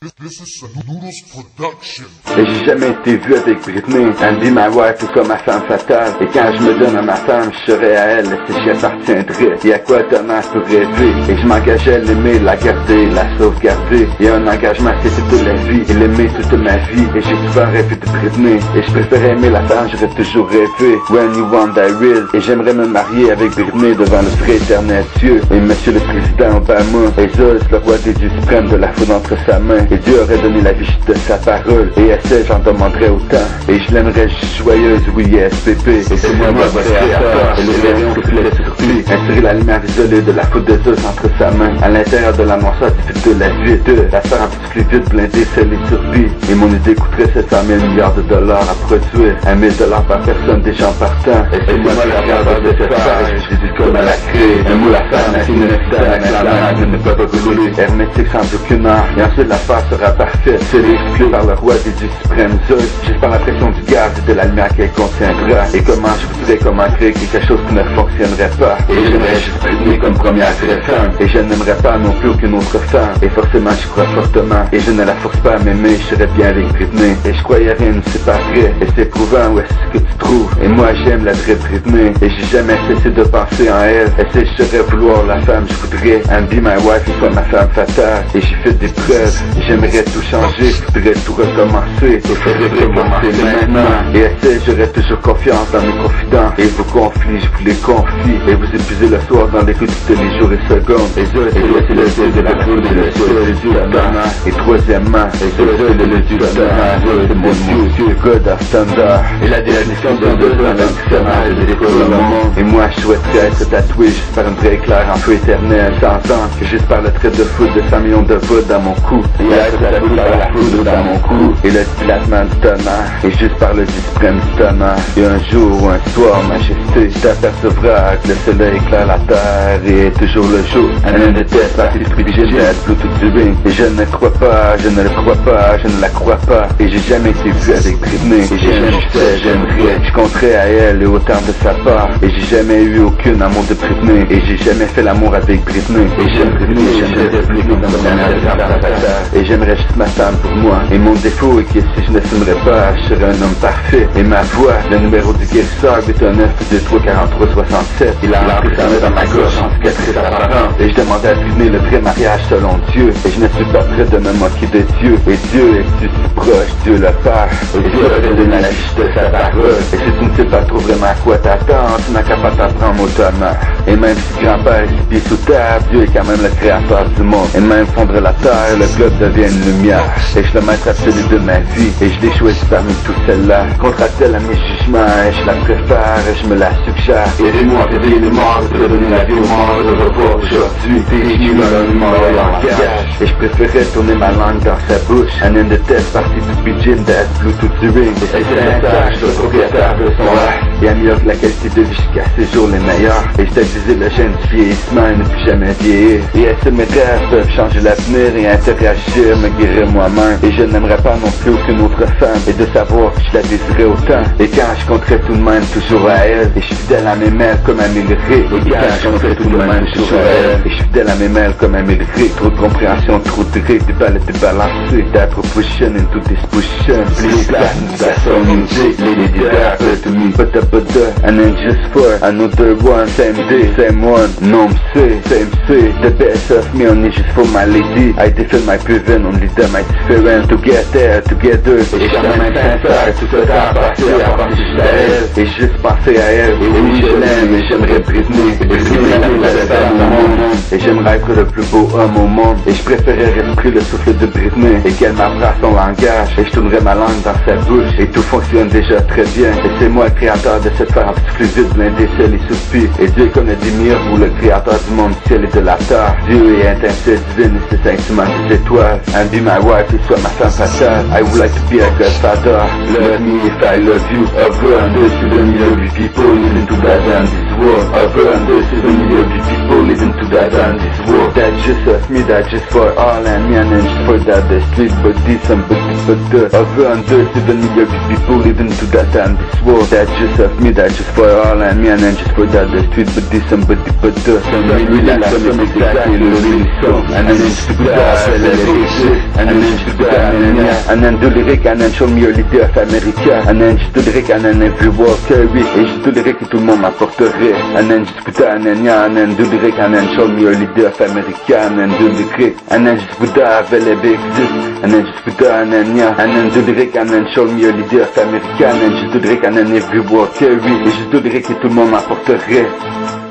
Et j'ai jamais été vu avec Britney. Elle dit ma wife est comme ma femme fatale. Et quand je me donne à ma femme, je serai à elle si j'y appartiendrais. Et à quoi Thomas peut rêver? Et je m'engageais à l'aimer, la garder, la sauvegarder. Et un engagement c'est toute la vie. Et l'aimer toute ma vie. Et j'ai souvent rêvé de Britney. Et je préférais aimer la femme, j'aurais toujours rêvé. When you want I will. Et j'aimerais me marier avec Britney devant le vrai éternel Dieu. Et monsieur le président Obama. Et Zeus, le roi des dieux suprêmes, de la foudre entre sa main. Et Dieu aurait donné la vie de sa parole. Et à celle j'en demanderais autant. Et je l'aimerais joyeuse, oui, SPP. Et c'est moi votre créateur. Et le rayon reflète sur lui. Insérer la lumière isolée de la foudre de Zeus entre sa main. À l'intérieur de la morsure du fil de la vie. La faire en petit vide blindé, scellé sur lui. Et mon idée coûterait 700 000 milliards de dollars à produire. 1 000 $ par personne, des gens partant. Et c'est moi le créateur de cette part. Et je dis comme elle a créé. Un mot la femme, un signe accident, la main ne peut pas brûler. Hermétique sans aucune art. Et ensuite l'affaire sera parfaite. C'est exclu par le roi des dieux suprêmes Zeus. Juste par la pression du gaz et de la lumière qu'elle contiendra. Et comment je voudrais comment créer quelque chose qui ne fonctionnerait pas. Et j'aimerais juste Britney comme première vraie femme. Et je n'aimerais pas non plus aucune autre femme. Et forcément je crois fortement. Et je ne la force pas à m'aimer, je serais bien avec Britney. Et je croyais rien nous séparerait. Et c'est prouvant où est-ce que tu trouves. Et moi j'aime la vraie Britney. Et j'ai jamais cessé de penser en elle. Et si je serais vouloir la femme, je voudrais and be my wife et pas ma femme fatale. Et j'ai fait des preuves. J'aimerais tout changer, je voudrais tout recommencer. Et faudrait recommencer maintenant. Et à celle j'aurais toujours confiance dans mes confidents. Et vos conflits, je vous les confie. Et vous épuisez le soir dans les rues tous les jours et secondes. Et Zeus c'est le dieu de la foudre, et le ciel le dieu d'Adama. Et troisièmement, et Zeus c'est le dieu d'Adama. C'est mon Dieu, God of Thunder. Et la définition de Zeus dans le dictionnaire de détruire le monde. Et moi je souhaiterais être tatoué juste par un vrai éclair en feu éternel. J'entends que juste par le trait de foudre de 100 millions de voûtes dans mon cou. Et être tatoué par la foudre dans mon cou. Et le dilatement du tonnerre. Et juste par le dieu suprême du tonnerre. Et un jour ou un soir, majesté, tu t'apercevras que le soleil éclaire la terre. Et toujours le jour. Un homme de tête parti du budget Bluetooth du ring. Et je ne crois pas, je ne le crois pas, je ne la crois pas. Et j'ai jamais été vu avec Britney. Et j'aimerais, je compterais à elle et autant de sa part. Et j'ai jamais eu aucun amour de Britney. Et j'ai jamais fait l'amour avec Britney. Et j'aime Britney, j'aimerais devenir comme dans et j'aimerais juste ma femme pour moi. Et mon défaut est que si je ne fumerais pas, je serais un homme parfait. Et ma voix, le numéro du guérisseur 819-23-43-67. Il a appris sa main dans ma gorge en cicatrice apparente. Et je demandais à Britney le vrai mariage selon Dieu. Et je ne suis pas prêt de me moquer de Dieu. Et Dieu est-tu si proche, Dieu le Père. Et Dieu aurait donné la vie de sa parole. Et si tu ne sais pas trop vraiment à quoi t'attendre, tu n'as qu'à pas t'apprendre autrement. Et même si grand-père est 6 pieds sous terre, Dieu est quand même le créateur du monde. Et même fondre la terre, le globe devient une lumière. Et je le maître absolu de ma vie. Et je l'ai choisi parmi tous celles-là. Contraire-t-elle à mes jugements, et je la préfère, et je me la suggère. Aidez-moi à réveiller les morts, de donner la vie aux morts, de repos aujourd'hui. Dirige-moi dans le mort et en gage. Et je préférais tourner ma langue dans sa bouche. Un homme de tête parti du pigeon d'être Bluetooth du ring. Et c'est le message, le propriétaire de son rêve. Et améliore la qualité de vie jusqu'à ces jours les meilleurs. Et je t'accusais le gène du vieillissement et ne plus jamais vieillir. Et est-ce que mes rêves peuvent changer l'avenir et interagir, me guérir moi-même. Et je n'aimerais pas non plus aucune autre femme. Et de savoir que je la désirais autant. Et quand je compterais tout de même toujours à elle. Et je suis fidèle à mes mails comme à mes lyriques. Et quand je compterais tout de même toujours à elle. Et je suis fidèle à mes mails comme à mes lyriques. Trop de compréhension, trop de rythme, des balles débalancées. That proposition into disposition. Please clap, that's all music. Lady that to me. But and then just for another one. Same day, same one. Non c'est, same say. The best of me only just for my lady. I defend my prison, only them I different. To get there, together. Et je t'aime sincère, tout ce temps passé à penser juste à elle. Et juste penser à elle. Et oui je l'aime, et j'aimerais Britney. Et Britney la plus belle femme au monde. Et j'aimerais être le plus beau homme au monde. Et je préférais respirer le souffle de Britney. Et qu'elle m'apprend son langage. Et je tournerais ma langue dans sa bouche. Et tout fonctionne déjà très bien. Et c'est moi le créateur de cette femme exclusive, blindé, ciel et soupir. Et Dieu est comme le demi-heure ou le créateur du monde, du ciel et de la terre. Dieu est intensité divine et c'est saintement des étoiles. And be my wife et soit ma femme fatale. I would like to be a godfather. Love me if I love you. A girl and this is the million people living together in this world. Over under 7 million people living to die in this world. That's just us, me, that's just for all, and me and then just for that the street, but this and but the. Over under 7 million people living to die in this world. That's just us, me, that's just for all, and me and then just for that the street, but this and but the. Some really like some exactly really some, and then just to die, and then just to die, and then do lyric, and then show me your leader américain, and then just do lyric, and then every word carry, et just do lyric que tout le monde m'apporterait, and then just put and then do lyric, and then show me your leader américain, and do lyric, and then just put available exist, and then just put and then do lyric, and then show me your leader américain, and then just do lyric, and then every word carry, et just do lyric que tout le monde m'apporterait.